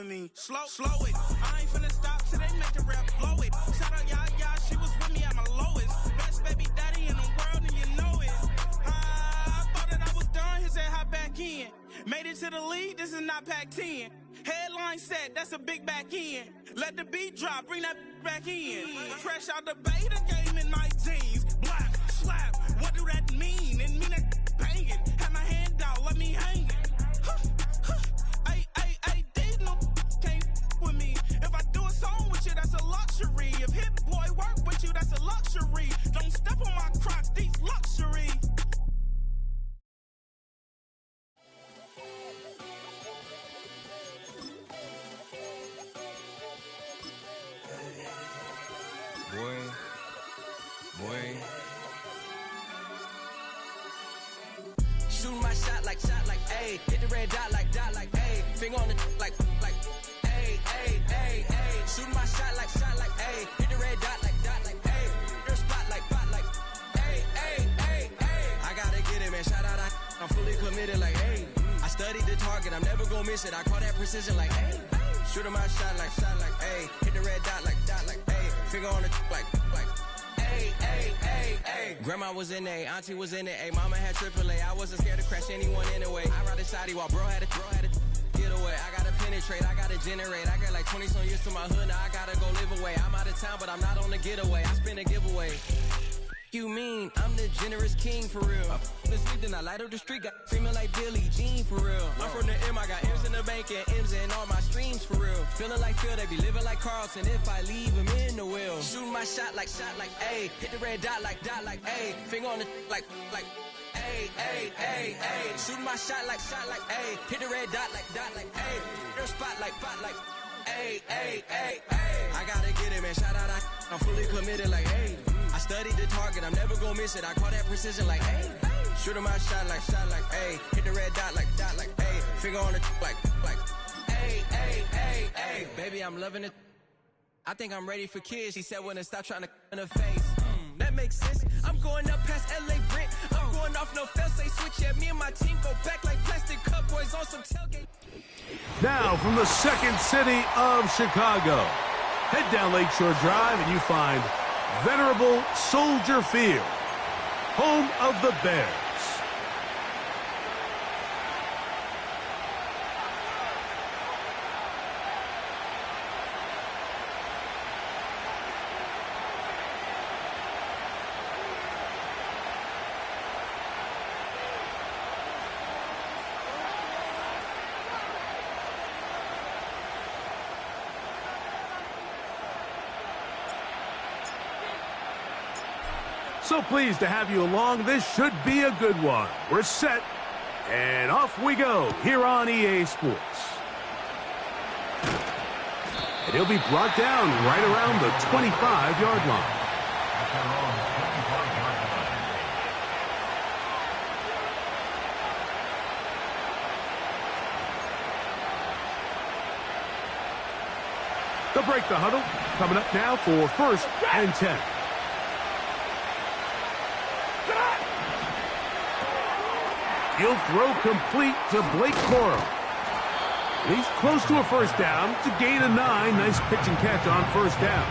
with me. Slow it. I ain't finna stop till they make the rap blow it. Shout out y'all, she was with me at my lowest. Best baby daddy in the world, and you know it. I thought that I was done, he said hop back in. Made it to the league, this is not Pac-10. Headline set, that's a big back end. Let the beat drop, bring that back in. Fresh out the beta game in my jeans. Black, slap, what do that mean? It mean that banging. Have my hand out, let me hang it. Ay, these no can't with me. If I do a song with you, that's a luxury. If Hit Boy work with you, that's a luxury. Don't step on my Crocs, these luxury. Boy. Shooting my shot like, ayy. Hit the red dot like, ayy. Finger on the like, ayy. Shooting my shot like, ayy. Hit the red dot like, ayy. Your spot like, ayy. I gotta get it, man. Shout out, I'm fully committed like, ayy. I studied the target, I'm never gonna miss it. I call that precision like, ayy. Shooting my shot like, ayy. Hit the red dot like, ayy. Finger on the like, ayy. Grandma was in A, auntie was in it, ayy. Mama had AAA, I wasn't scared to crash anyone anyway. I ride the side while bro had to get away. I gotta penetrate, I gotta generate. I got like 20 some years to my hood, now I gotta go live away. I'm out of town, but I'm not on the getaway. I spin a giveaway. You mean I'm the generous king for real? I sleep, then I light up the street, got screaming like Billie Jean for real. I'm from the M, I got M's in the bank and M's in all my streams for real. Feeling like Phil, they be living like Carlton if I leave him in the wheel. Shooting my shot like, ayy. Hit the red dot like, ayy. Finger on the like, ayy. Shooting my shot like, ayy. Hit the red dot like, ayy. Your spot like, ayy. I gotta get it, man. Shout out, I'm fully committed like, ayy. I studied the target, I'm never gonna miss it. I call that precision like, ayy. Shooting my shot like, ayy. Hit the red dot like, ayy. Finger on the like, ayy. Baby, I'm loving it. I think I'm ready for kids. She said when to stop trying to in her face. That makes sense. I'm going up past LA Brent. I'm going off no fail, say switch. Yeah, me and my team go back like plastic cup boys on some tailgate. Now from the second city of Chicago, head down Lakeshore Drive and you find venerable Soldier Field, home of the Bears. So pleased to have you along. This should be a good one. We're set, and off we go here on EA Sports. And he'll be brought down right around the 25-yard line. They'll break the huddle. Coming up now for 1st and 10. He'll throw complete to Blake Corum. He's close to a first down to gain a 9. Nice pitch and catch on first down.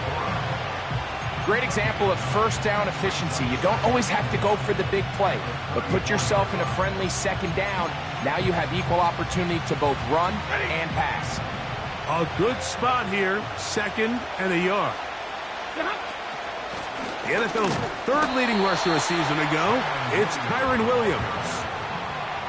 Great example of first down efficiency. You don't always have to go for the big play, but put yourself in a friendly second down. Now you have equal opportunity to both run and pass. A good spot here, 2nd and a yard. The NFL's 3rd leading rusher a season ago, it's Kyron Williams.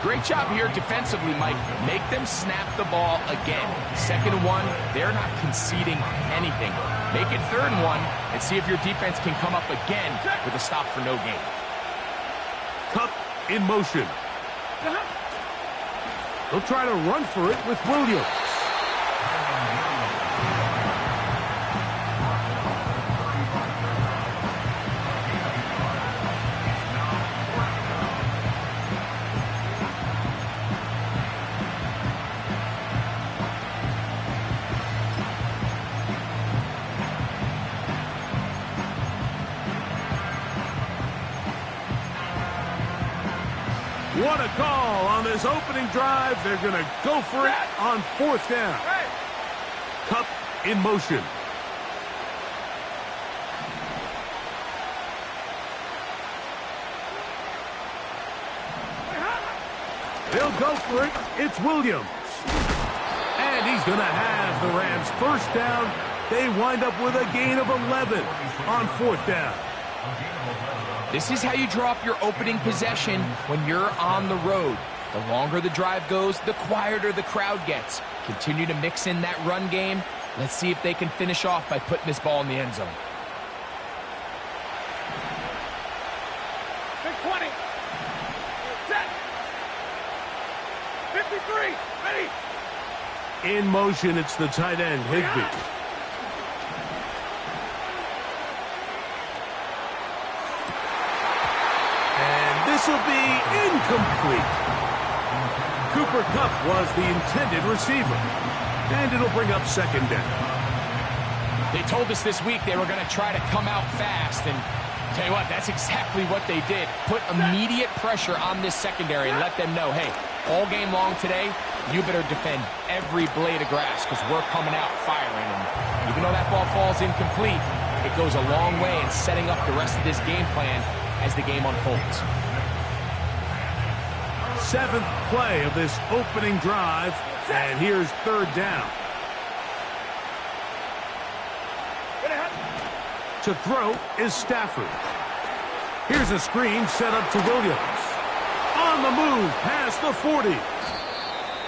Great job here defensively, Mike. Make them snap the ball again. 2nd and 1, they're not conceding anything. Make it 3rd and 1 and see if your defense can come up again with a stop for no gain. Cup in motion. They'll try to run for it with Williams. What a call on this opening drive. They're going to go for it on 4th down. Cup in motion. They'll go for it. It's Williams. And he's going to have the Rams first down. They wind up with a gain of 11 on fourth down. This is how you draw up your opening possession when you're on the road. The longer the drive goes, the quieter the crowd gets. Continue to mix in that run game. Let's see if they can finish off by putting this ball in the end zone. Big 20. Set. 53. Ready. In motion, it's the tight end, Higbee. And this will be incomplete. Cooper Kupp was the intended receiver. And it'll bring up second down. They told us this week they were going to try to come out fast, and tell you what, that's exactly what they did. Put immediate pressure on this secondary and let them know, hey, all game long today, you better defend every blade of grass because we're coming out firing. And even though that ball falls incomplete, it goes a long way in setting up the rest of this game plan as the game unfolds. Seventh play of this opening drive, and here's third down. To throw is Stafford. Here's a screen set up to Williams. On the move past the 40.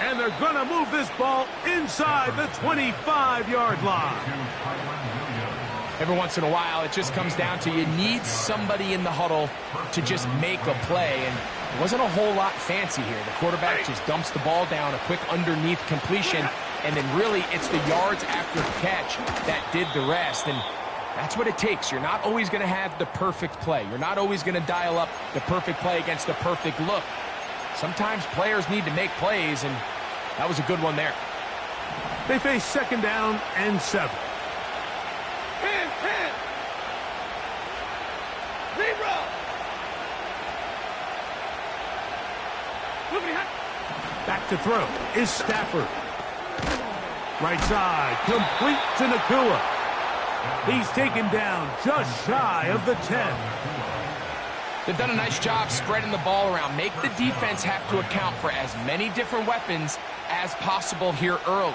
And they're going to move this ball inside the 25-yard line. Every once in a while, it just comes down to you need somebody in the huddle to just make a play. And it wasn't a whole lot fancy here. The quarterback just dumps the ball down, a quick underneath completion, and then really it's the yards after catch that did the rest. And that's what it takes. You're not always going to have the perfect play. You're not always going to dial up the perfect play against the perfect look. Sometimes players need to make plays, and that was a good one there. They face second down and 7. 10. 0. Back to throw is Stafford. Right side, complete to Nakua. He's taken down just shy of the 10. They've done a nice job spreading the ball around. Make the defense have to account for as many different weapons as possible here early.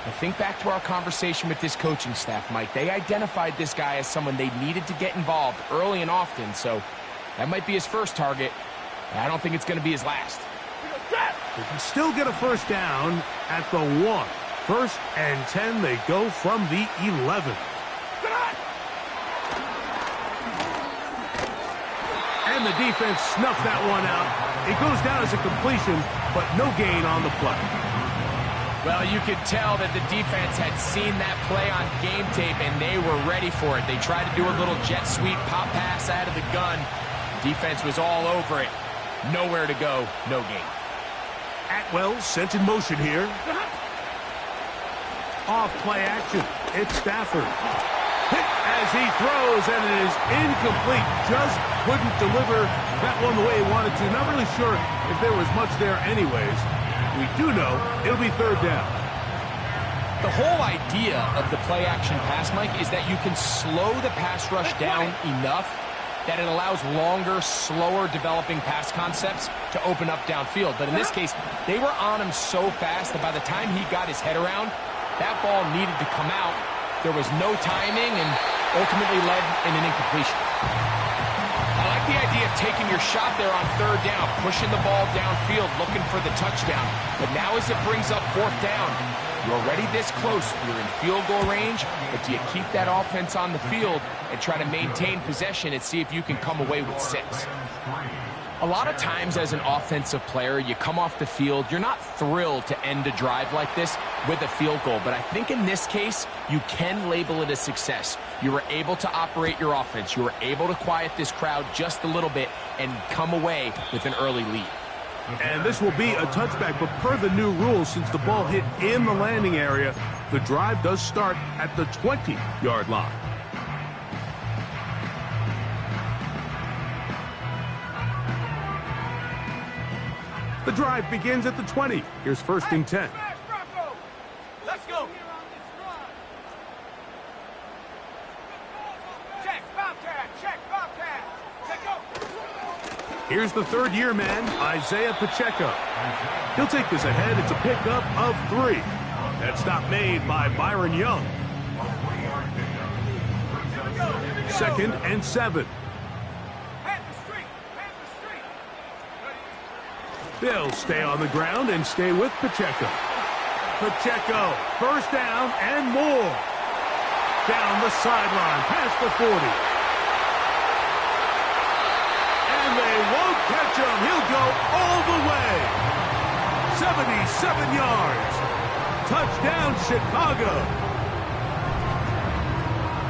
Now think back to our conversation with this coaching staff, Mike. They identified this guy as someone they needed to get involved early and often, so that might be his first target. I don't think it's going to be his last. They can still get a first down at the 1. First and 10, they go from the 11. And the defense snuffed that one out. It goes down as a completion, but no gain on the play. Well, you could tell that the defense had seen that play on game tape, and they were ready for it. They tried to do a little jet sweep pop pass out of the gun. Defense was all over it. Nowhere to go, no gain. Atwell sent in motion here. Off play action. It's Stafford. Hit as he throws, and it is incomplete. Just couldn't deliver that one the way he wanted to. Not really sure if there was much there anyways. We do know it'll be third down. The whole idea of the play action pass, Mike, is that you can slow the pass rush down enough that it allows longer, slower developing pass concepts to open up downfield. But in this case, they were on him so fast that by the time he got his head around, that ball needed to come out. There was no timing and ultimately led in an incompletion. I like the idea of taking your shot there on third down, pushing the ball downfield, looking for the touchdown. But now as it brings up fourth down, you're already this close. You're in field goal range, but do you keep that offense on the field and try to maintain possession and see if you can come away with 6? A lot of times as an offensive player, you come off the field, you're not thrilled to end a drive like this with a field goal. But I think in this case, you can label it a success. You were able to operate your offense. You were able to quiet this crowd just a little bit and come away with an early lead. And this will be a touchback, but per the new rules, since the ball hit in the landing area, the drive does start at the 20-yard line. The drive begins at the 20. Here's first and 10. Let's go. Check, Bobcat. Check, Bobcat. Check, go. Here's the third-year man, Isaiah Pacheco. He'll take this ahead. It's a pickup of 3. That stop made by Byron Young. 2nd and 7. Hand the street. Hand the street. They'll stay on the ground and stay with Pacheco. Pacheco, first down and more. Down the sideline, past the 40. And they won't catch him. He'll go all the way. 77 yards. Touchdown, Chicago.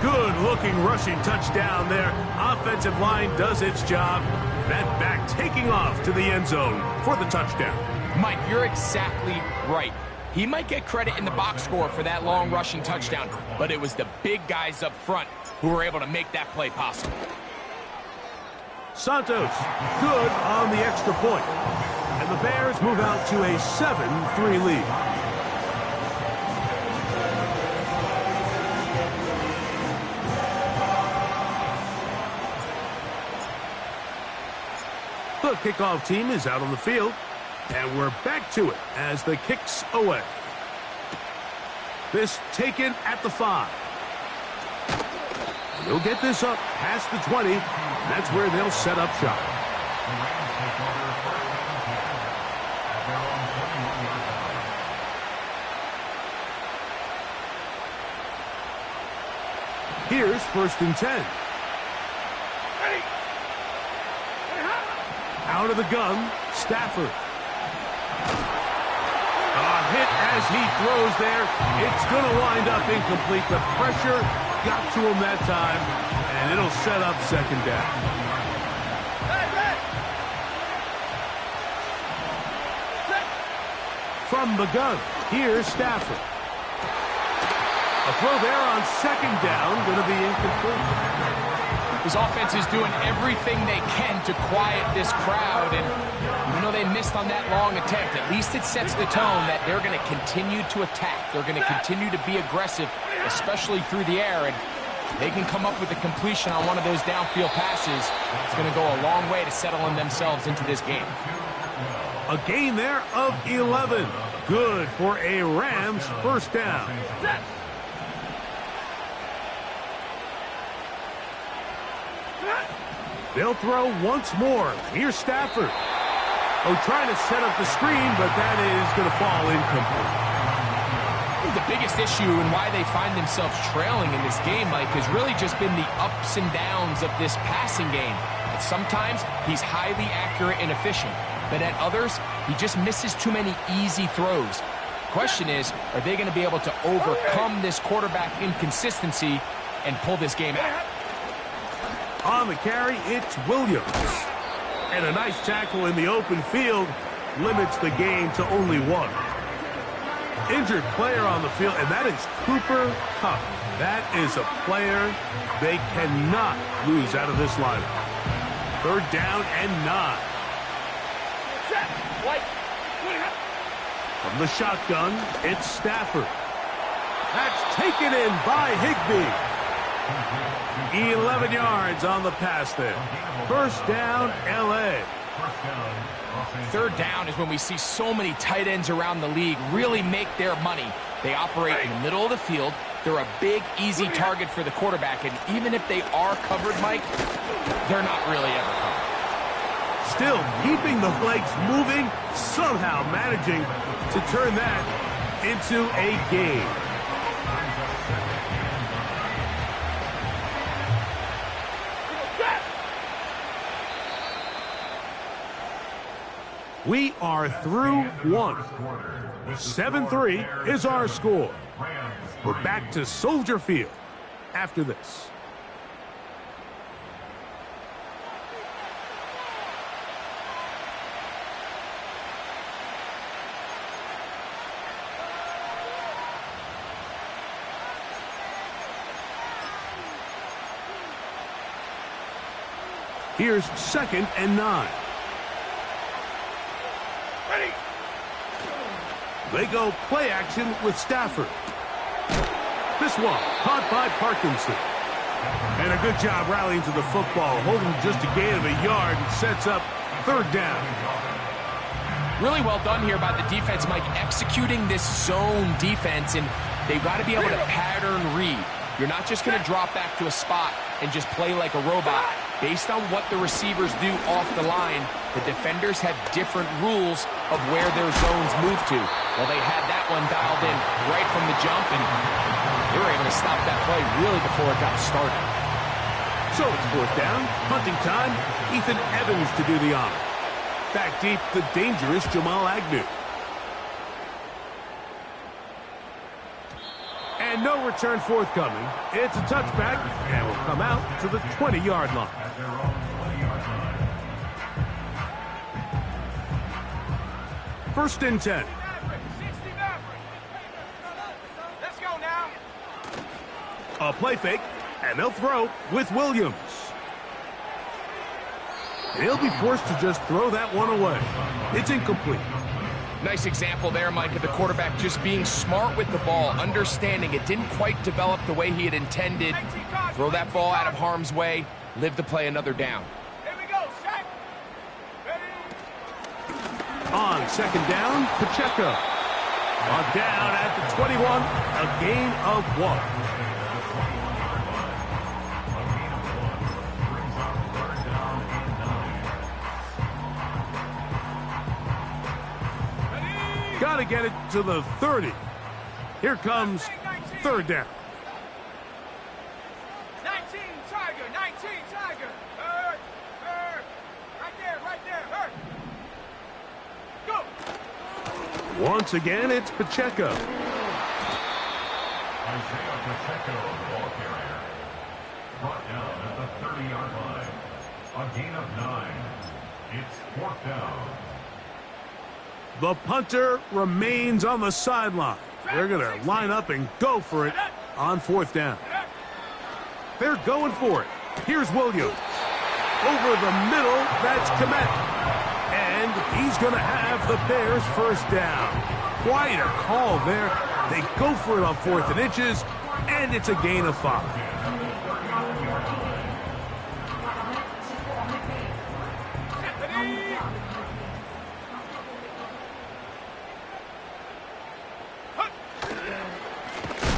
Good-looking rushing touchdown there. Offensive line does its job. That back taking off to the end zone for the touchdown. Mike, you're exactly right. He might get credit in the box score for that long rushing touchdown, but it was the big guys up front who were able to make that play possible. Santos, good on the extra point. And the Bears move out to a 7-3 lead. The kickoff team is out on the field, and we're back to it as the kick's away. This taken at the 5. They'll get this up past the 20. That's where they'll set up shop. Here's 1st and 10. Ready. Out of the gun, Stafford. A hit as he throws there. It's going to wind up incomplete. The pressure got to him that time, and it'll set up 2nd down. From the gun, here's Stafford. A throw there on 2nd down, going to be incomplete. His offense is doing everything they can to quiet this crowd, and even though they missed on that long attempt, at least it sets the tone that they're going to continue to attack. They're going to continue to be aggressive, especially through the air, and they can come up with a completion on one of those downfield passes. It's going to go a long way to settling themselves into this game. A gain there of 11. Good for a Rams 1st down. They'll throw once more. Here's Stafford. Oh, trying to set up the screen, but that is going to fall incomplete. The biggest issue and why they find themselves trailing in this game, Mike, has really just been the ups and downs of this passing game. And sometimes he's highly accurate and efficient, but at others, he just misses too many easy throws. Question is, are they going to be able to overcome this quarterback inconsistency and pull this game out? On the carry, it's Williams. And a nice tackle in the open field limits the game to only 1. Injured player on the field, and that is Cooper Kupp. That is a player they cannot lose out of this lineup. 3rd down and 9. From the shotgun, it's Stafford. That's taken in by Higbee. 11 yards on the pass there. 1st down, L.A. 3rd down is when we see so many tight ends around the league really make their money. They operate in the middle of the field. They're a big, easy target for the quarterback, and even if they are covered, Mike, they're not really ever covered. Still keeping the legs moving, somehow managing to turn that into a game. We are through 1. 7-3 is our score. We're back to Soldier Field after this. Here's 2nd and 9. Ready. They go play action with Stafford. This one caught by Parkinson. And a good job rallying to the football, holding just a gain of a yard and sets up third down. Really well done here by the defense, Mike, executing this zone defense, and they've got to be able to pattern read. You're not just going to drop back to a spot and just play like a robot. Based on what the receivers do off the line, the defenders have different rules of where their zones move to. Well, they had that one dialed in right from the jump, and they were able to stop that play really before it got started. So it's fourth down, punting time. Ethan Evans to do the honor. Back deep, the dangerous Jamal Agnew. And no return forthcoming. It's a touchback, and will come out to the 20-yard line. First and 10. Let's go now. A play fake, and they'll throw with Williams. And he'll be forced to just throw that one away. It's incomplete. Nice example there, Mike, of the quarterback just being smart with the ball, understanding it didn't quite develop the way he had intended. Throw that ball out of harm's way, live to play another down. Here we go, set. Ready. On second down, Pacheco. On down at the 21, a gain of 1. Got to get it to the 30. Here comes third down. 19, Tiger, 19, Tiger. Hurt. Right there, hurt. Go. Once again, it's Pacheco. Isaiah Pacheco, the ball carrier. Brought down at the 30-yard line. A gain of 9. It's fourth down. The punter remains on the sideline. They're going to line up and go for it on fourth down. They're going for it. Here's Williams. Over the middle, that's Komet. And he's going to have the Bears first down. Quite a call there. They go for it on 4th and inches, and it's a gain of 5.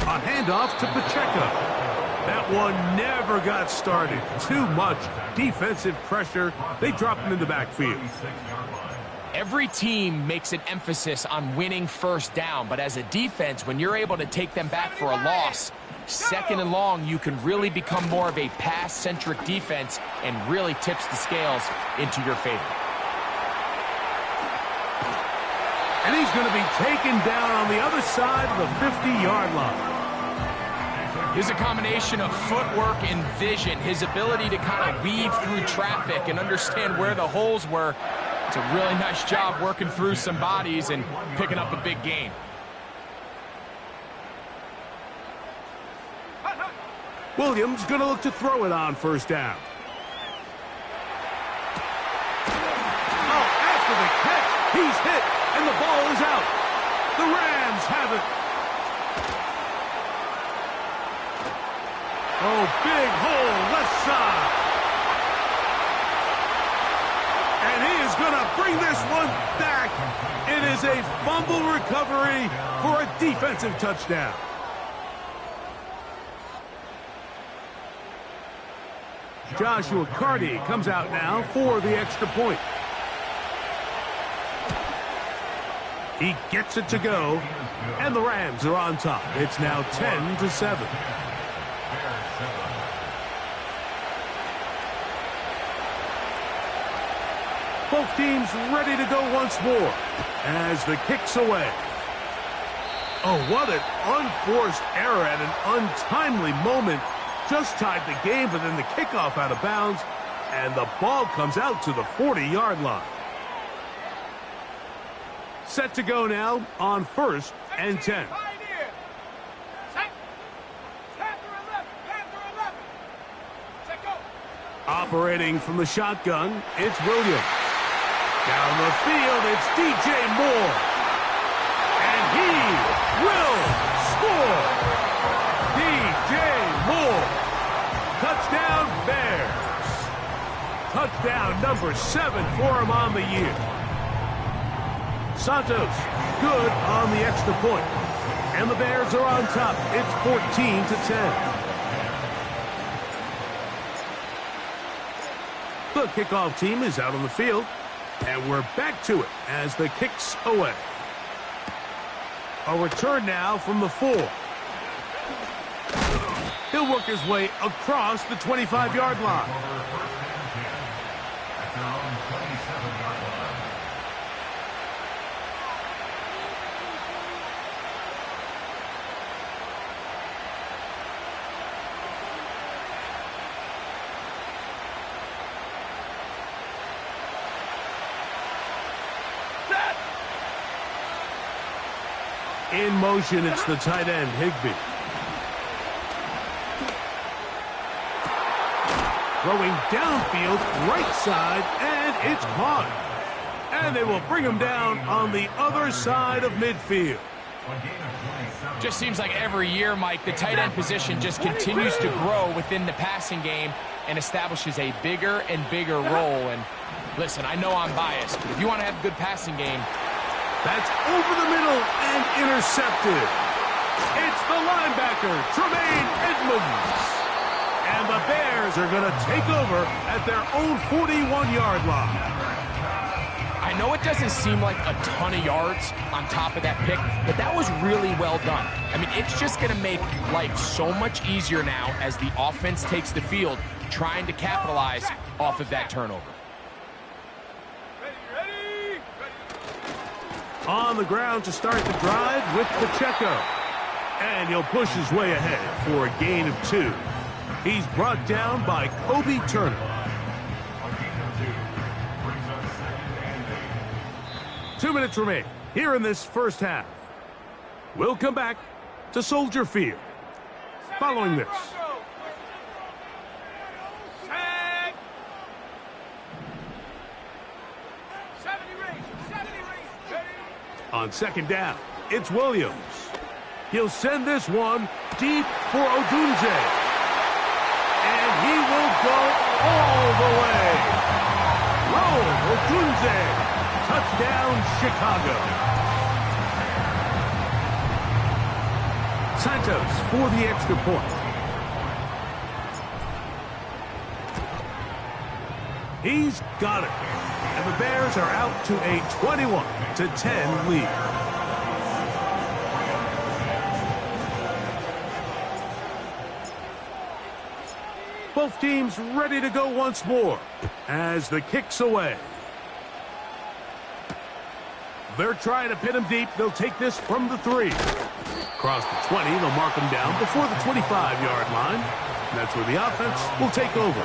A handoff to Pacheco. That one never got started. Too much defensive pressure. They drop him in the backfield. Every team makes an emphasis on winning first down, but as a defense, when you're able to take them back for a loss, second and long, you can really become more of a pass-centric defense and really tips the scales into your favor. And he's going to be taken down on the other side of the 50-yard line. There's a combination of footwork and vision, his ability to kind of weave through traffic and understand where the holes were. It's a really nice job working through some bodies and picking up a big gain. Williams going to look to throw it on first down. Oh, after the catch, he's hit, and the ball is out. The Rams have it. Oh, big hole, left side. And he is going to bring this one back. It is a fumble recovery for a defensive touchdown. Joshua Carty comes out now for the extra point. He gets it to go, and the Rams are on top. It's now 10-7. Both teams ready to go once more as the kick's away. Oh, what an unforced error at an untimely moment. Just tied the game, but then the kickoff out of bounds, and the ball comes out to the 40-yard line. Set to go now on 1st and 10. Operating from the shotgun, it's Williams. Down the field, it's DJ Moore. And he will score. DJ Moore Number 7 for him on the year. Santos, good on the extra point. And the Bears are on top. It's 14-10. The kickoff team is out on the field, and we're back to it as the kick's away. A return now from the 4. He'll work his way across the 25-yard line. In motion, it's the tight end, Higbee. Throwing downfield, right side, and it's caught. And they will bring him down on the other side of midfield. Just seems like every year, Mike, the tight end position just continues to grow within the passing game and establishes a bigger and bigger role. And listen, I know I'm biased, but if you want to have a good passing game, that's over the middle and intercepted. It's the linebacker, Tremaine Edmonds. And the Bears are going to take over at their own 41-yard line. I know it doesn't seem like a ton of yards on top of that pick, but that was really well done. I mean, it's just going to make life so much easier now as the offense takes the field, trying to capitalize off of that turnover. On the ground to start the drive with Pacheco. And he'll push his way ahead for a gain of 2. He's brought down by Kobe Turner. 2 minutes remain here in this first half. We'll come back to Soldier Field following this. On second down, it's Williams. He'll send this one deep for Odunze. And he will go all the way. Roll, Odunze. Touchdown, Chicago. Santos for the extra point. He's got it. And the Bears are out to a 21-10 lead. Both teams ready to go once more as the kick's away. They're trying to pin him deep. They'll take this from the 3. Across the 20, they'll mark him down before the 25-yard line. And that's where the offense will take over.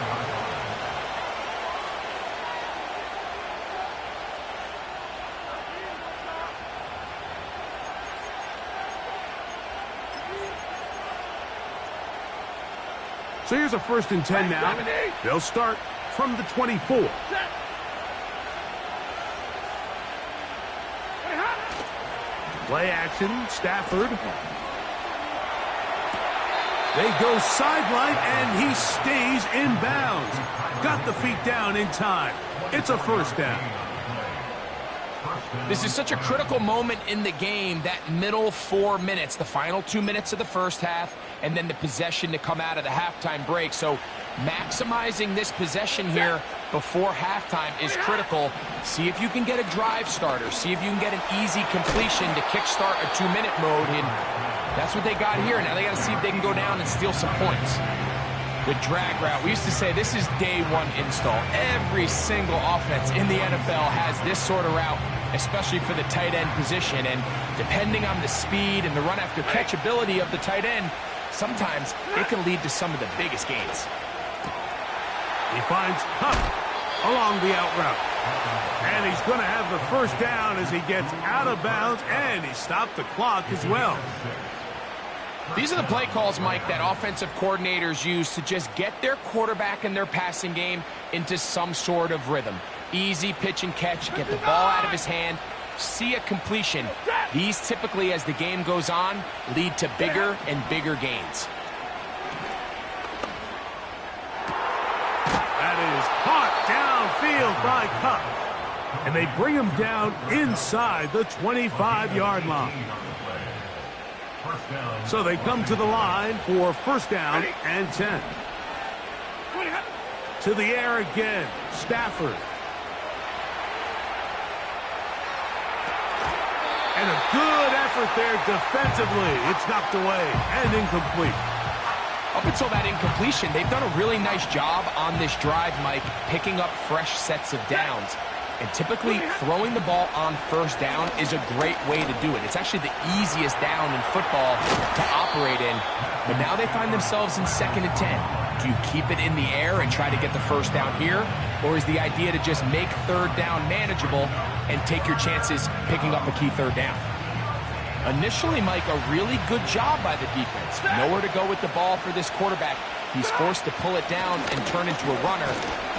So here's a 1st and 10 now. They'll start from the 24. Play action, Stafford. They go sideline, and he stays in bounds. Got the feet down in time. It's a 1st down. This is such a critical moment in the game, that middle 4 minutes, the final 2 minutes of the first half, and then the possession to come out of the halftime break. So maximizing this possession here before halftime is critical. See if you can get a drive starter. See if you can get an easy completion to kickstart a 2-minute mode. And that's what they got here. Now they got to see if they can go down and steal some points. The drag route. We used to say this is day 1 install. Every single offense in the NFL has this sort of route, especially for the tight end position. And depending on the speed and the run after catch ability of the tight end, sometimes it can lead to some of the biggest gains. He finds Huff along the out route. And he's going to have the 1st down as he gets out of bounds, and he stopped the clock as well. These are the play calls, Mike, that offensive coordinators use to just get their quarterback and their passing game into some sort of rhythm. Easy pitch and catch, get the ball out of his hand, see a completion. These typically, as the game goes on, lead to bigger and bigger gains. That is caught field by Cup. And they bring him down inside the 25-yard line. So they come to the line for first down and 10. To the air again, Stafford. And a good effort there defensively. It's knocked away and incomplete. Up until that incompletion, they've done a really nice job on this drive, Mike, picking up fresh sets of downs. And typically, throwing the ball on first down is a great way to do it. It's actually the easiest down in football to operate in. But now they find themselves in 2nd and 10. Do you keep it in the air and try to get the first down here? Or is the idea to just make third down manageable and take your chances picking up a key third down? Initially, Mike, a really good job by the defense. Nowhere to go with the ball for this quarterback. He's forced to pull it down and turn into a runner.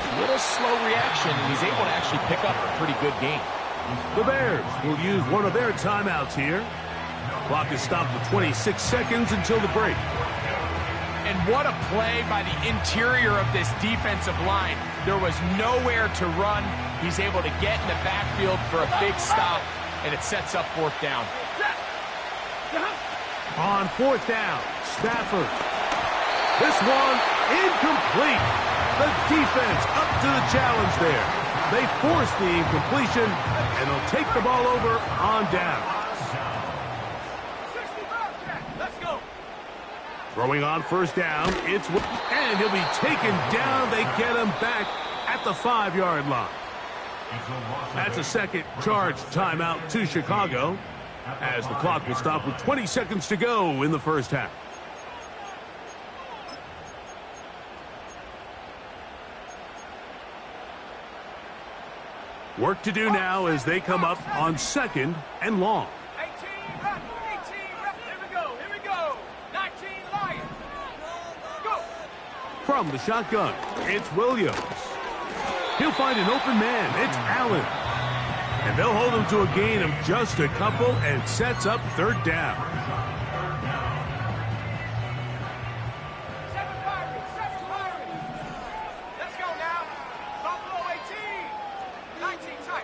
A little slow reaction, and he's able to actually pick up a pretty good game. The Bears will use one of their timeouts here. Clock is stopped with 26 seconds until the break. And what a play by the interior of this defensive line. There was nowhere to run. He's able to get in the backfield for a big stop, and it sets up fourth down. On fourth down, Stafford. This one incomplete. The defense up to the challenge there. They force the incompletion, and they'll take the ball over on down. Let's go. Throwing on first down, and he'll be taken down. They get him back at the 5-yard line. That's a second charge timeout to Chicago, as the clock will stop with 20 seconds to go in the first half. Work to do now as they come up on 2nd and long. 18 rep, 18 rep. Here we go. 19 Lions. Go. From the shotgun, it's Williams. He'll find an open man. It's Allen. And they'll hold him to a gain of just a couple and sets up third down. 7 Pirates. Let's go now. Buffalo 18. 19 tight.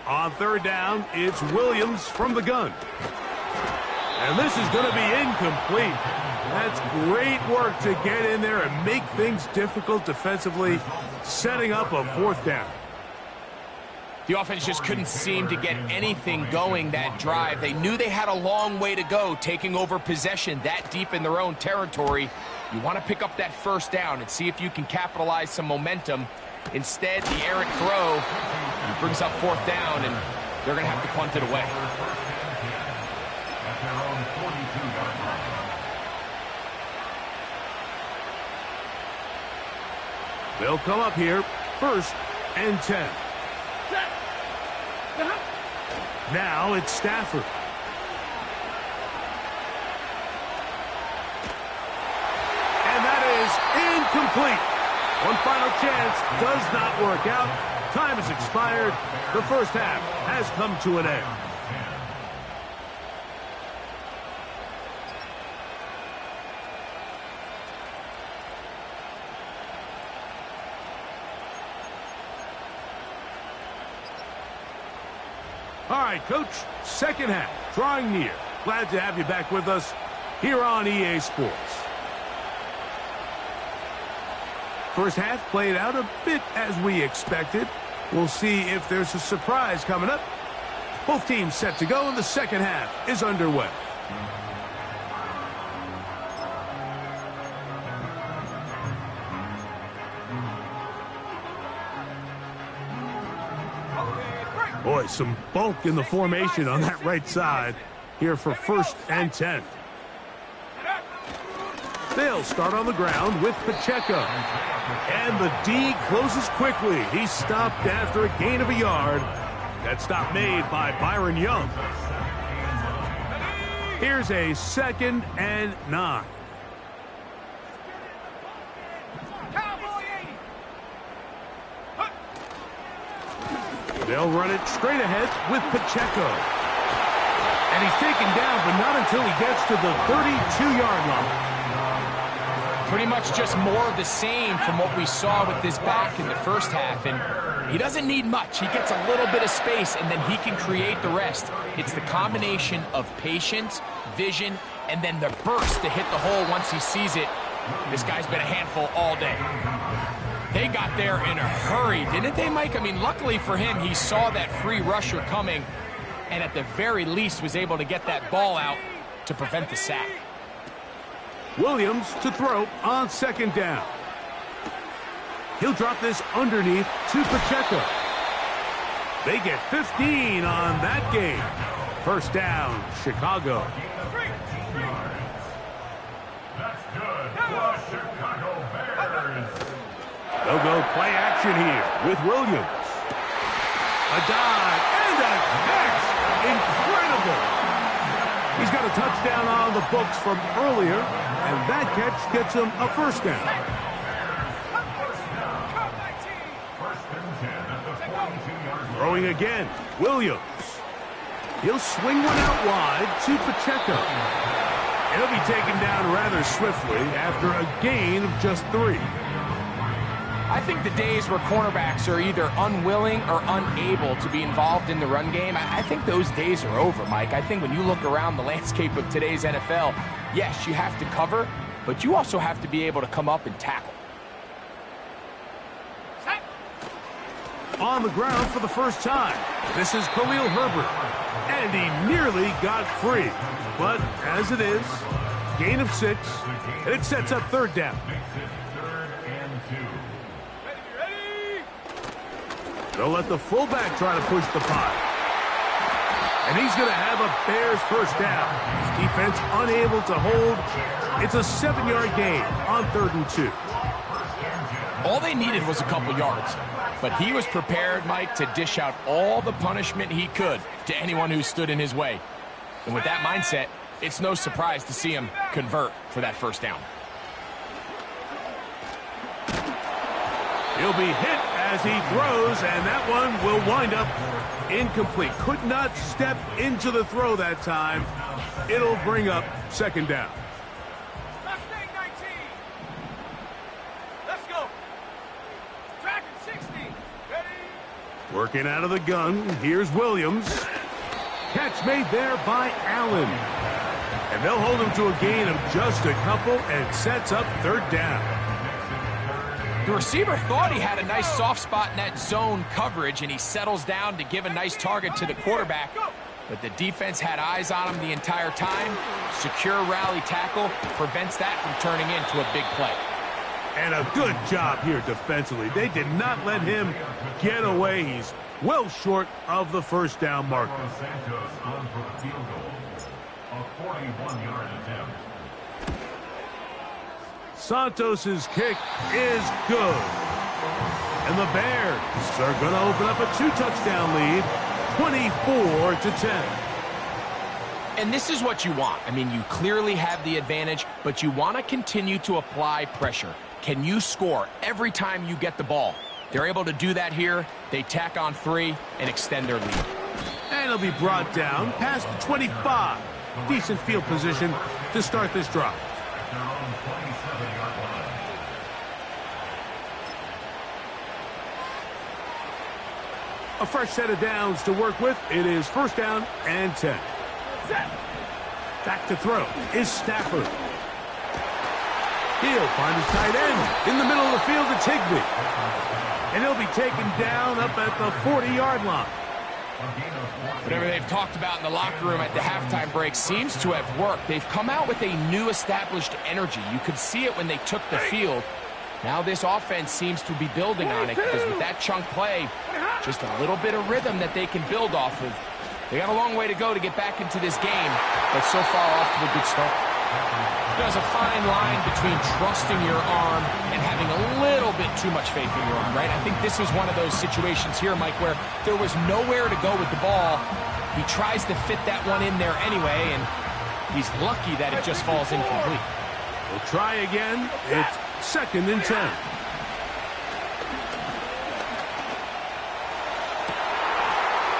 On third down, it's Williams from the gun. And this is going to be incomplete. That's great work to get in there and make things difficult defensively, setting up a fourth down. The offense just couldn't seem to get anything going that drive. They knew they had a long way to go, taking over possession that deep in their own territory. You want to pick up that first down and see if you can capitalize some momentum. Instead, the errant throw brings up fourth down, and they're going to have to punt it away. At their own 42-yard line. They'll come up here, 1st and 10. Now it's Stafford. And that is incomplete. One final chance does not work out. Time has expired. The first half has come to an end. All right, Coach, second half, drawing near. Glad to have you back with us here on EA Sports. First half played out a bit as we expected. We'll see if there's a surprise coming up. Both teams set to go, and the second half is underway. Boy, some bulk in the formation on that right side here for 1st and 10. They'll start on the ground with Pacheco. And the D closes quickly. He's stopped after a gain of a yard. That stop made by Byron Young. Here's a 2nd and 9. They'll run it straight ahead with Pacheco. And he's taken down, but not until he gets to the 32-yard line. pretty much just more of the same from what we saw with this back in the first half. And he doesn't need much. He gets a little bit of space, and then he can create the rest. It's the combination of patience, vision, and then the burst to hit the hole once he sees it. This guy's been a handful all day. They got there in a hurry, didn't they, Mike? I mean, luckily for him, he saw that free rusher coming, and at the very least was able to get that ball out to prevent the sack. Williams to throw on second down. He'll drop this underneath to Pacheco. They get 15 on that game. First down, Chicago. That's good for the Chicago Bears. They'll go play action here with Williams. A dive and a catch. Incredible. He's got a touchdown on the books from earlier, and that catch gets him a first down. Throwing again, Williams. He'll swing one out wide to Pacheco. He'll be taken down rather swiftly after a gain of just 3. I think the days where cornerbacks are either unwilling or unable to be involved in the run game, I think those days are over, Mike. I think when you look around the landscape of today's NFL, yes, you have to cover, but you also have to be able to come up and tackle. On the ground for the first time, this is Khalil Herbert, and he nearly got free. But as it is, gain of 6, and it sets up third down. They'll let the fullback try to push the pot. And he's going to have a Bears first down. His defense unable to hold. It's a 7-yard gain on 3rd and 2. All they needed was a couple yards. But he was prepared, Mike, to dish out all the punishment he could to anyone who stood in his way. And with that mindset, it's no surprise to see him convert for that first down. He'll be hit as he throws, and that one will wind up incomplete. Could not step into the throw that time. It'll bring up second down. Mustang 19. Let's go. Dragon 60. Ready? Working out of the gun, here's Williams. Catch made there by Allen. And they'll hold him to a gain of just a couple, and sets up third down. The receiver thought he had a nice soft spot in that zone coverage, and he settles down to give a nice target to the quarterback. But the defense had eyes on him the entire time. Secure rally tackle prevents that from turning into a big play. And a good job here defensively. They did not let him get away. He's well short of the first down marker. Santos on for the field goal. A 41-yard attempt. Santos's kick is good. And the Bears are going to open up a 2-touchdown lead, 24-10. And this is what you want. I mean, you clearly have the advantage, but you want to continue to apply pressure. Can you score every time you get the ball? They're able to do that here. They tack on 3 and extend their lead. And it'll be brought down past the 25. Decent field position to start this drive. A fresh set of downs to work with. It is first down and 10. Back to throw is Stafford. He'll find his tight end in the middle of the field to Higbee. And he'll be taken down up at the 40-yard line. Whatever they've talked about in the locker room at the halftime break seems to have worked. They've come out with a new established energy. You could see it when they took the field. Now this offense seems to be building on it, because with that chunk play, just a little bit of rhythm that they can build off of. They got a long way to go to get back into this game, but so far off to a good start. There's a fine line between trusting your arm and having a little bit too much faith in your arm, right? I think this is one of those situations here, Mike, where there was nowhere to go with the ball. He tries to fit that one in there anyway, and he's lucky that it just falls incomplete. We'll try again. It's second and 10.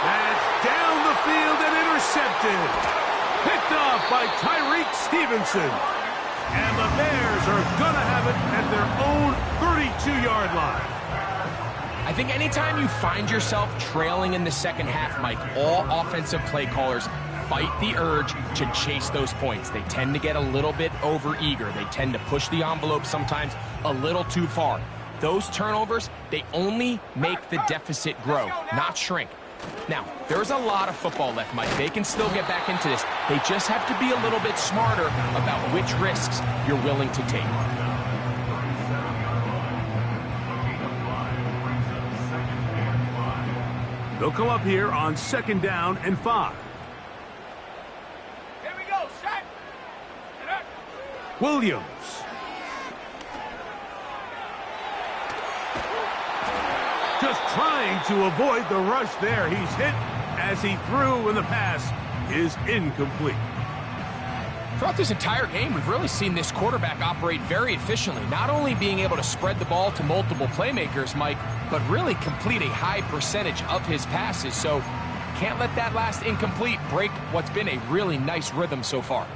That's down the field and intercepted. Picked off by Tyreek Stevenson. And the Bears are going to have it at their own 32-yard line. I think anytime you find yourself trailing in the second half, Mike, all offensive play callers fight the urge to chase those points. They tend to get a little bit overeager. They tend to push the envelope sometimes a little too far. Those turnovers, they only make the deficit grow, not shrink. Now, there's a lot of football left, Mike. They can still get back into this. They just have to be a little bit smarter about which risks you're willing to take. They'll come up here on 2nd down and 5. Here we go, set. Williams. Just trying to avoid the rush there. He's hit as he threw, and the pass is incomplete. Throughout this entire game, we've really seen this quarterback operate very efficiently, not only being able to spread the ball to multiple playmakers, Mike, but really complete a high percentage of his passes. So can't let that last incomplete break what's been a really nice rhythm so far.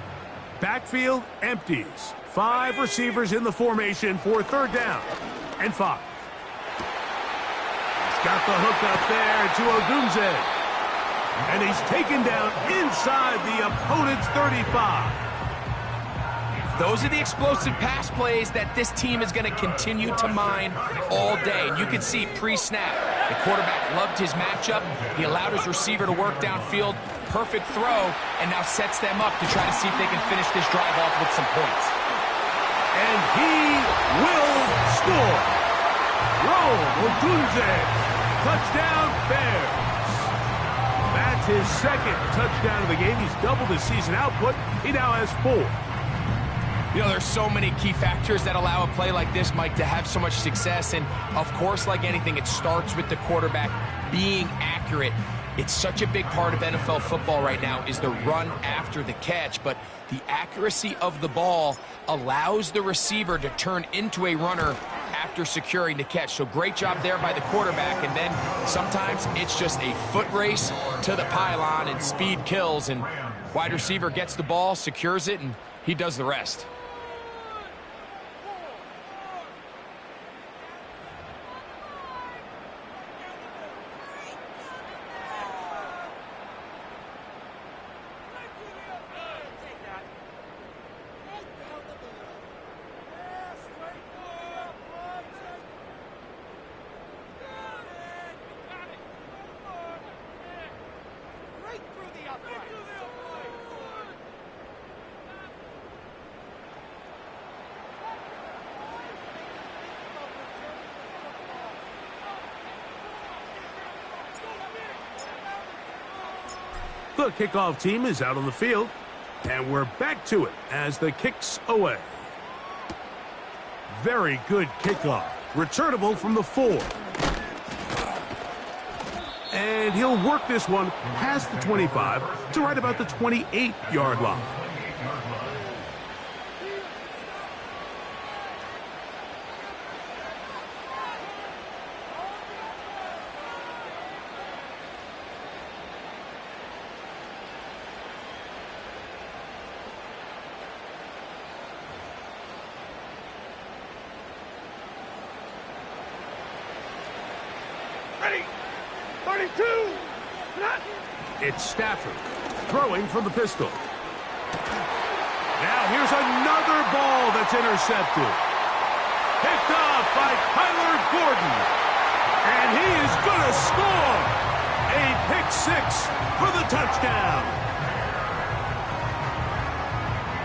Backfield empties. 5 receivers in the formation for 3rd down and 5. He's got the hook up there to Ogunze. And he's taken down inside the opponent's 35. Those are the explosive pass plays that this team is going to continue to mine all day. And you can see pre-snap, the quarterback loved his matchup. He allowed his receiver to work downfield. Perfect throw, and now sets them up to try to see if they can finish this drive off with some points. And he will score. Rome Ogunze. Touchdown, Bears. That's his 2nd touchdown of the game. He's doubled his season output. He now has 4. You know, there's so many key factors that allow a play like this, Mike, to have so much success. And, of course, like anything, it starts with the quarterback being accurate. It's such a big part of NFL football right now is the run after the catch. But the accuracy of the ball allows the receiver to turn into a runner after securing the catch. So great job there by the quarterback. And then sometimes it's just a foot race to the pylon and speed kills. And wide receiver gets the ball, secures it, and he does the rest. The kickoff team is out on the field, and we're back to it as the kick's away. Very good kickoff. Returnable from the 4. And he'll work this one past the 25 to right about the 28-yard line. Ready. 32. It's Stafford throwing from the pistol. Now here's another ball that's intercepted. Picked off by Kyler Gordon. And he is going to score. A pick 6 for the touchdown.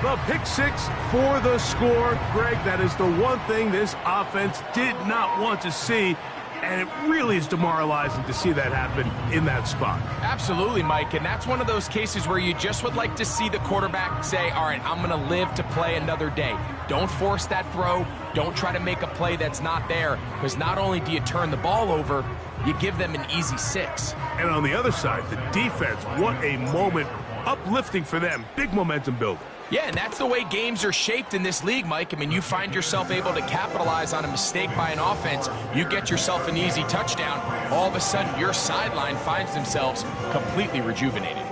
The pick 6 for the score. Greg, that is the one thing this offense did not want to see. And it really is demoralizing to see that happen in that spot. Absolutely, Mike, and that's one of those cases where you just would like to see the quarterback say, all right, I'm going to live to play another day. Don't force that throw. Don't try to make a play that's not there, because not only do you turn the ball over, you give them an easy 6. And on the other side, the defense, what a moment. Uplifting for them. Big momentum builder. Yeah, and that's the way games are shaped in this league, Mike. I mean, you find yourself able to capitalize on a mistake by an offense. You get yourself an easy touchdown. All of a sudden, your sideline finds themselves completely rejuvenated.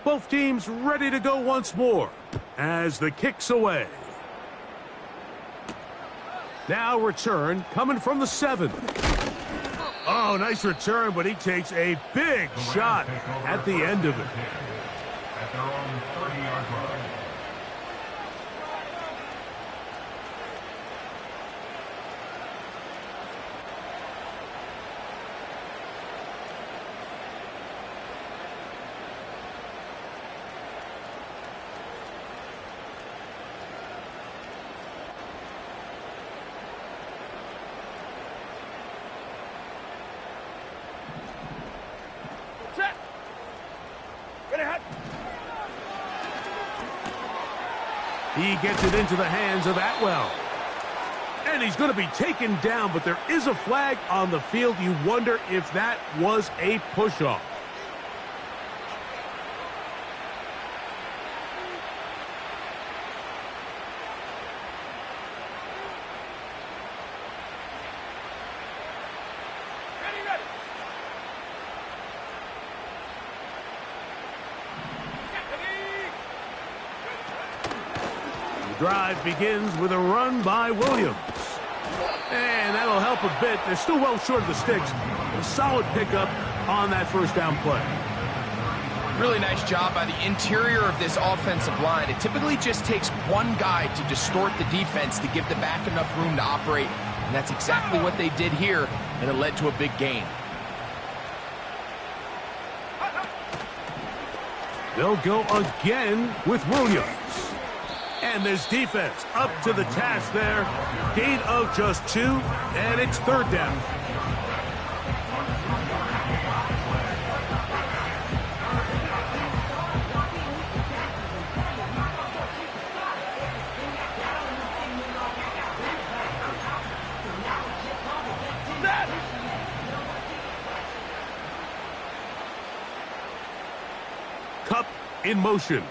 Both teams ready to go once more as the kick's away. Now return coming from the 7. Oh, nice return, but he takes a big shot at the end of it. At their own 30-yard line. He gets it into the hands of Atwell. And he's going to be taken down, but there is a flag on the field. You wonder if that was a push-off. Drive begins with a run by Williams. And that'll help a bit. They're still well short of the sticks. A solid pickup on that first down play. Really nice job by the interior of this offensive line. It typically just takes one guy to distort the defense to give the back enough room to operate. And that's exactly what they did here, and it led to a big gain. They'll go again with Williams. And this defense up to the task there. Gain of just 2, and it's third down. Cup in motion.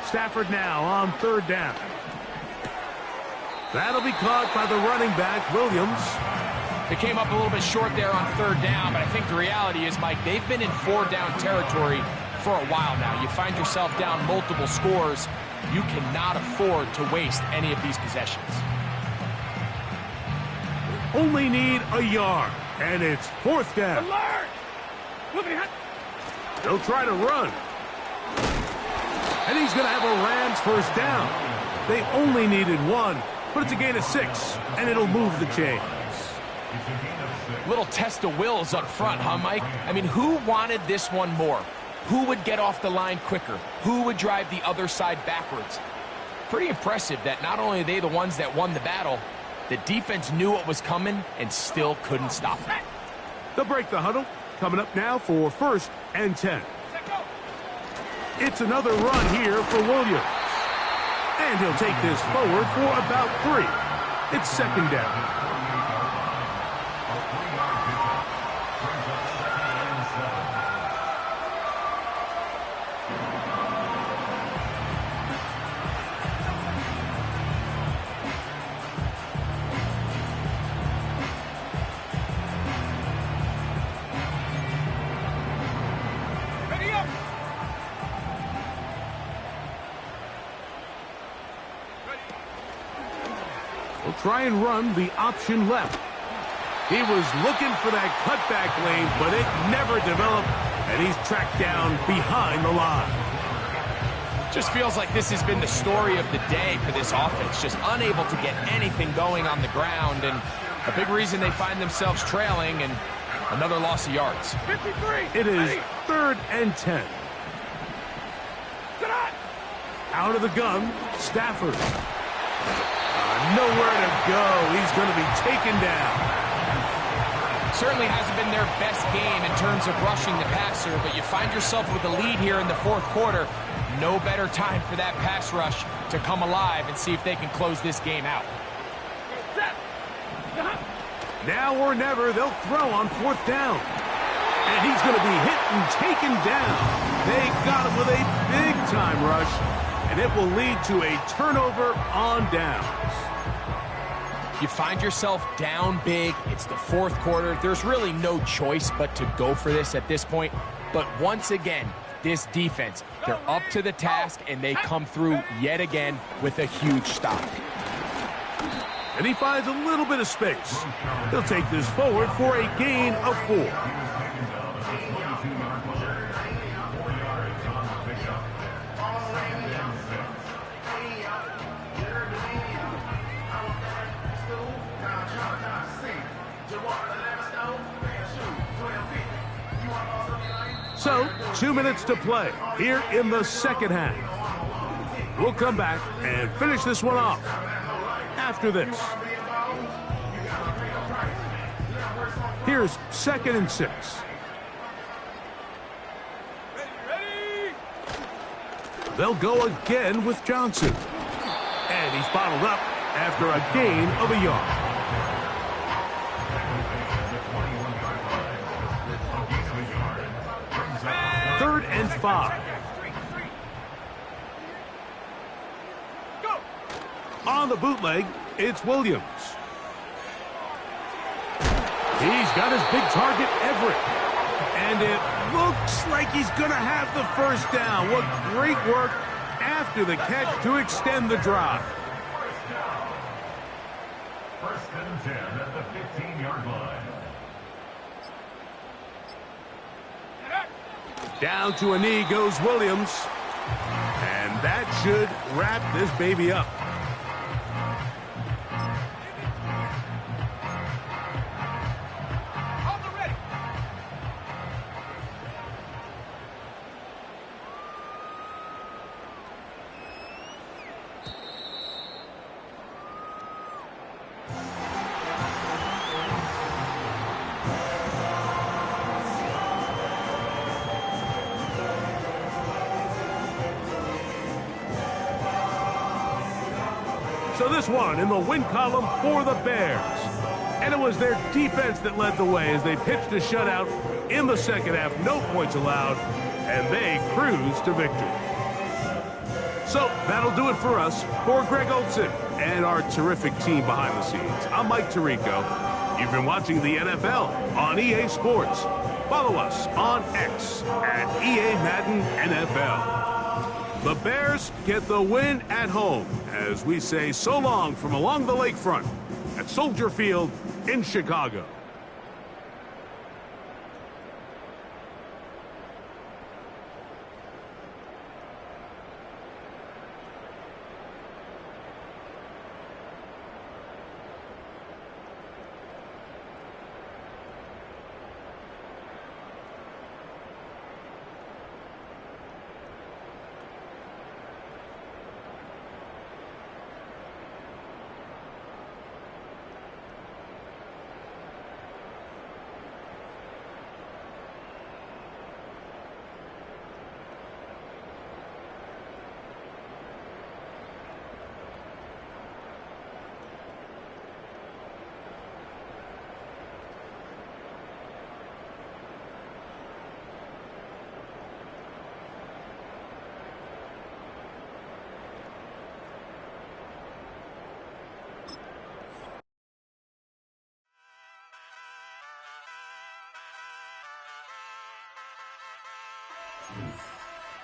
Stafford now on third down. That'll be caught by the running back, Williams. They came up a little bit short there on third down, but I think the reality is, Mike, they've been in 4-down territory for a while now. You find yourself down multiple scores. You cannot afford to waste any of these possessions. Only need a yard, and it's fourth down. Alert! They'll try to run. And he's going to have a Rams first down. They only needed 1, but it's a gain of 6, and it'll move the chains. Little test of wills up front, huh, Mike? I mean, who wanted this one more? Who would get off the line quicker? Who would drive the other side backwards? Pretty impressive that not only are they the ones that won the battle, the defense knew what was coming and still couldn't stop it. They'll break the huddle. Coming up now for 1st and 10. It's another run here for Williams. And he'll take this forward for about 3. It's second down. Try and run the option left. He was looking for that cutback lane, but it never developed, and he's tracked down behind the line. Just feels like this has been the story of the day for this offense, just unable to get anything going on the ground, and a big reason they find themselves trailing, and another loss of yards. 53. It is 3rd and 10. Out of the gun, Stafford. Nowhere to go. He's going to be taken down. Certainly hasn't been their best game in terms of rushing the passer, but you find yourself with a lead here in the 4th quarter. No better time for that pass rush to come alive and see if they can close this game out. Now or never, they'll throw on 4th down. And he's going to be hit and taken down. They got him with a big-time rush, and it will lead to a turnover on downs. you find yourself down big, it's the fourth quarter, there's really no choice but to go for this at this point. But once again, this defense, they're up to the task, and they come through yet again with a huge stop. And he finds a little bit of space. He'll take this forward for a gain of 4. So, 2 minutes to play here in the second half. We'll come back and finish this one off after this. Here's 2nd and 6. They'll go again with Johnson. And he's bottled up after a gain of a yard. 3rd and 5. On the bootleg, it's Williams. He's got his big target, Everett. And it looks like he's going to have the first down. What great work after the catch to extend the drive. First and 10 at the 15-yard line. Down to a knee goes Williams. And that should wrap this baby up. So this one in the win column for the Bears. And it was their defense that led the way as they pitched a shutout in the second half. No points allowed, and they cruised to victory. So that'll do it for us. For Greg Olson and our terrific team behind the scenes, I'm Mike Tirico. You've been watching the NFL on EA Sports. Follow us on X at EA Madden NFL. The Bears get the win at home as we say so long from along the lakefront at Soldier Field in Chicago.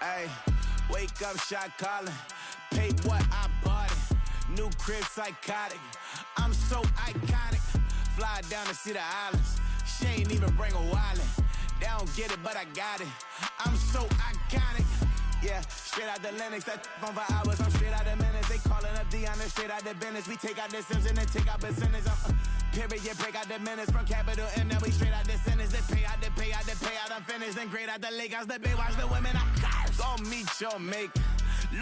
Hey, wake up, shot calling. Pay what I bought it. New crib, psychotic. I'm so iconic. Fly down to see the islands. She ain't even bring a wallet. They don't get it, but I got it. I'm so iconic. Yeah, straight out the Linux. That on for hours. I'm straight out the minutes. They calling up Dion. Straight out the business. We take out the Sims and then take out percentage. Period, break out the minutes from capital M. Now we straight out the sentence. They pay out the payout. I'm finished. Then grade out the Lakers. The bay watch the women. I gon' meet your mate.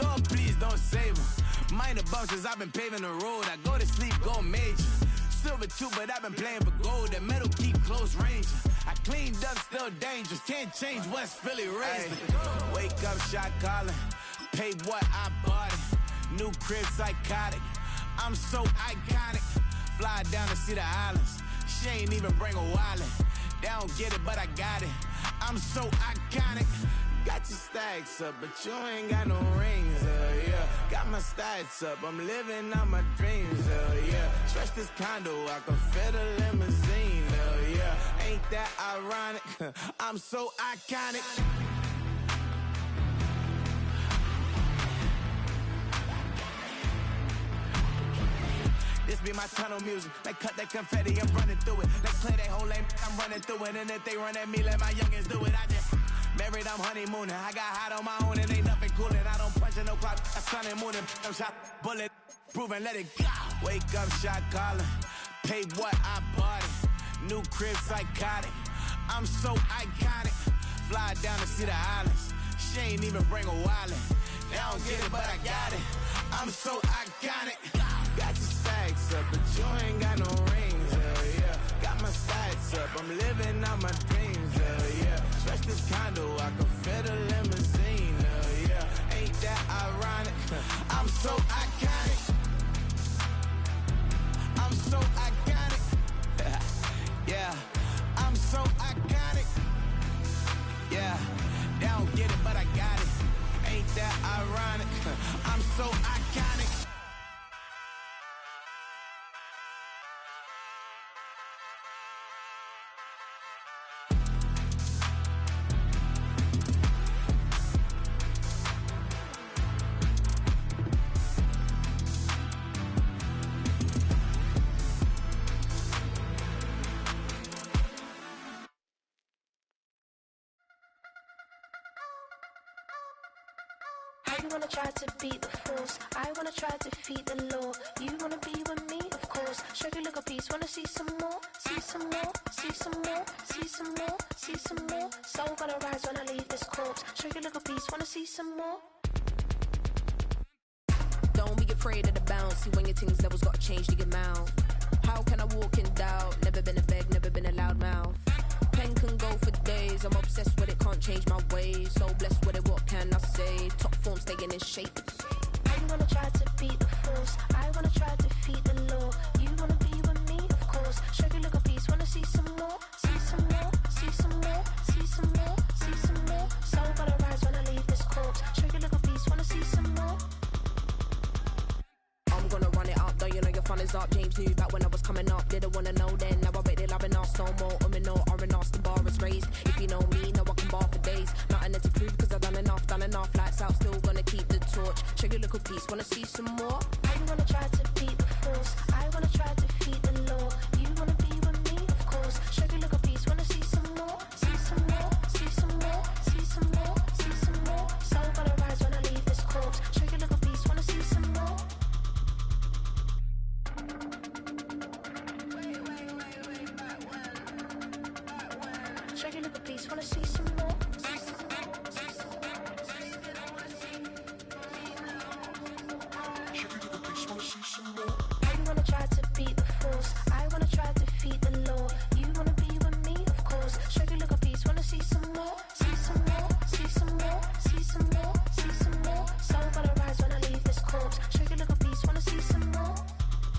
Lord, please don't save them. Minor bumps as I've been paving the road. I go to sleep, go major. Silver too, but I've been playing for gold. The metal keep close range. I cleaned up, still dangerous. Can't change West Philly raised. Wake up, shot calling. Pay what I bought it. New crib, psychotic. I'm so iconic. Fly down to see the islands. She ain't even bring a wallet. They don't get it, but I got it. I'm so iconic. Got your stacks up, but you ain't got no rings. Yeah. yeah. Got my stats up, I'm living out my dreams, hell yeah. Stretch this condo, I can fit a limousine, hell yeah. Ain't that ironic? I'm so iconic. This be my tunnel music. They cut that confetti, I'm running through it. They play that whole lane, I'm running through it. And if they run at me, let my youngins do it. I just married, I'm honeymooning. I got hot on my own and ain't nothing coolin'. I don't punch in no clock, I sun and moonin'. I'm shot, bullet, proven, let it go. Wake up, shot calling. Pay what I bought it. New crib, psychotic. I'm so iconic. Fly down to see the islands. She ain't even bring a wallet. They don't get it, but I got it. I'm so iconic. Got your stacks up, but you ain't got no rings, hell yeah. Got my stacks up, I'm living out my dreams, hell yeah. Stretch this condo, I can fit a limousine, hell yeah. Ain't that ironic? I'm so iconic. I'm so iconic. Yeah, I'm so iconic. Yeah, they don't get it, but I got it. Ain't that ironic? I'm so iconic. You wanna try to beat the force, I wanna try to defeat the law. You wanna be with me, of course. Show you look a piece, wanna see some more, see some more, see some more, see some more, see some more. Soul gonna rise when I leave this corpse. Show you look a piece, wanna see some more. Don't be afraid of the bounce. See when your things levels gotta change to your mouth. How can I walk in doubt? Never been a beg, never been a loud mouth. Pen can go for days. I'm obsessed with it, can't change my ways. So blessed with it, what can I say? Top form staying in shape. You wanna try to beat the force, I wanna try to defeat the law. You wanna be with me, of course. Show you look a piece, wanna see some more, see some more, see some more, see some more, see some more. Soul gonna rise when I leave this corpse. Show you look a piece, wanna see some more. I'm gonna run it up, though you know your fun is up. James knew back when I was coming up, didn't wanna know then. Now I bet they loving us no more. No R&R's, the bar is raised. If you know me, now I can bar for days. Nothing to prove, cause I've done enough, lights out, still gonna keep the torch. Show you look a piece, wanna see some more? You wanna try to beat the force, I wanna try to defeat the law. You wanna be with me, of course. Show you look a piece, wanna see some more, see some more, see some more, see some more, see some more. Soul gonna rise when I leave this corpse. Show you look a piece, wanna see some more. Show you look a piece, wanna see some more. You wanna try to beat the force, I wanna try to defeat the law. You wanna be with me, of course. Show you look a piece, wanna see some more, see some more, see some more, see some more, see some more. Soul gonna rise when I leave this corpse. Show you look a piece, wanna see some more,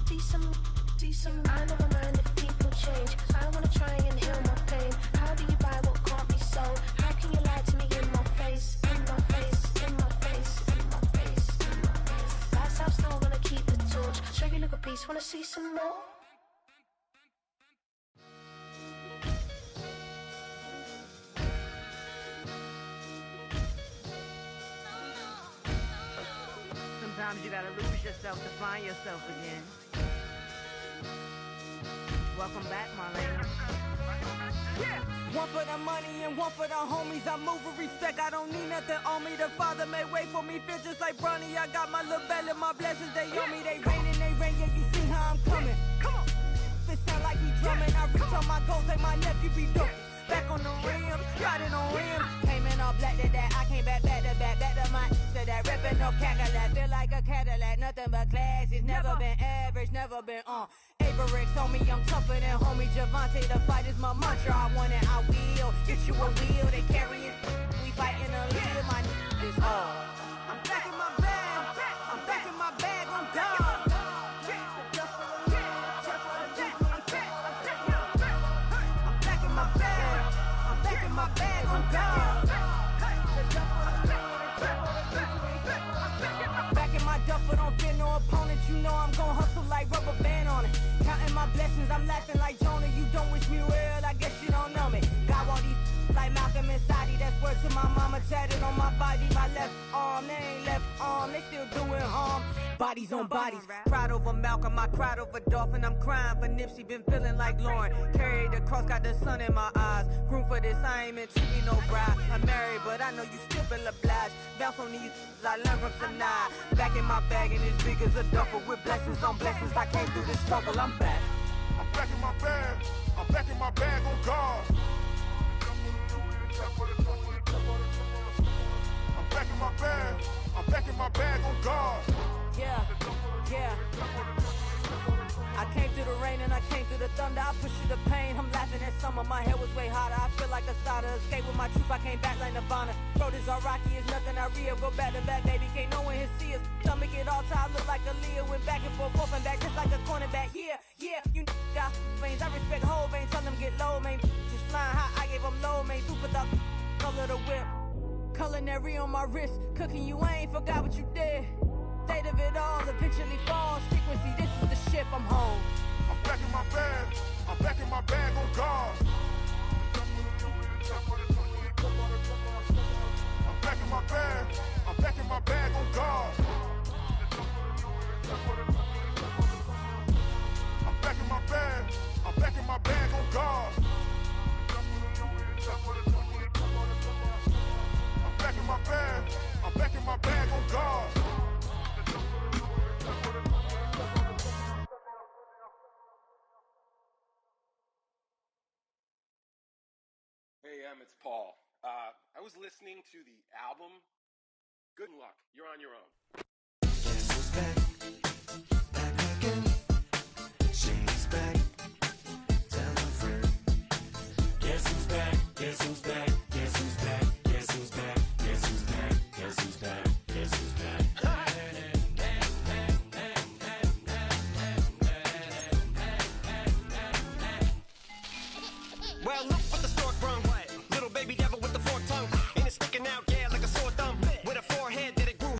see some, see some. I never mind if people change. I wanna try and heal my pain. How do you buy what can't be sold? How can you lie to me in my face, in my face, in my face, in my face, in my face? That's how I'm still gonna keep the torch. Show you look a piece, wanna see some more? Sometimes you gotta lose yourself to find yourself again. Welcome back, Marlena. Yeah. One for the money and one for the homies. I move with respect, I don't need nothing on me. The Father may wait for me, feel just like Bronny. I got my little belly, my blessings, they on me. They rain and they rain, yeah, you see how I'm coming. Come on. It sound like we drumming. I reach on my goals, like my nephew be dope. Back on the rim, riding on rim. Came in all black to that, I came back to my to that ripping off Cadillac. Feel like a Cadillac, nothing but class. It's never been average, never been on. Averix on me, I'm tougher than homie Javante. The fight is my mantra, I want it, I will. Get you a wheel, they carry it. We fighting a little, my is all. I'm back in my bag, I'm back in my bag, I'm done. My bag on God. Back in blessings, I'm laughing like Jonah. You don't wish me well, I guess you don't know me. Got all these like Malcolm and Sadie. That's word to my mama, tatted on my body. My left arm, they ain't left arm, they still doing harm. Bodies on bodies. Cried over Malcolm, I cried over Dolphin. I'm crying for Nipsey, been feeling like Lauren. Carried the cross, got the sun in my eyes. Grew for this, I ain't meant to be no bride. I'm married, but I know you still feel obliged. Bounce on these, I learned from tonight. Back in my bag and as big as a duffel with blessings on blessings. I came through this struggle, I'm back. I'm back in my bag. I'm back in my bag on guard. I'm back in my bag. I'm back in my bag on guard. Yeah, yeah. I came through the rain and I came through the thunder. I pushed through the pain. I'm laughing at summer. My hair was way hotter. I feel like a soda. Escape with my truth. I came back like Nirvana. Throat is all rocky. It's nothing I real. Go back to back, baby. Can't no one here see us. Stomach it all tied. Look like a Leah. Went back and forth and back just like a cornerback. Yeah, yeah. You got veins. I respect whole veins. Tell them get low, man. Just flying high. I gave them low, man. Two for the color the whip. Culinary on my wrist. Cooking you. I ain't forgot what you did. State of it all eventually falls. Frequency, this is the ship, I'm home. I'm back in my bag. I'm back in my bag on guard. I'm back in my bag. I'm back in my bag on guard. I'm back in my bag. I'm back in my bag on guard. I'm back in my bag. I'm back in my bag on guard. Hey, it's Paul. I was listening to the album. Good luck. You're on your own. Guess who's back? Back again. She's back. Tell a friend. Guess who's back? Guess who's back? Guess who's back? Guess who's back? Guess who's back? Guess who's back? Guess who's back? Well, look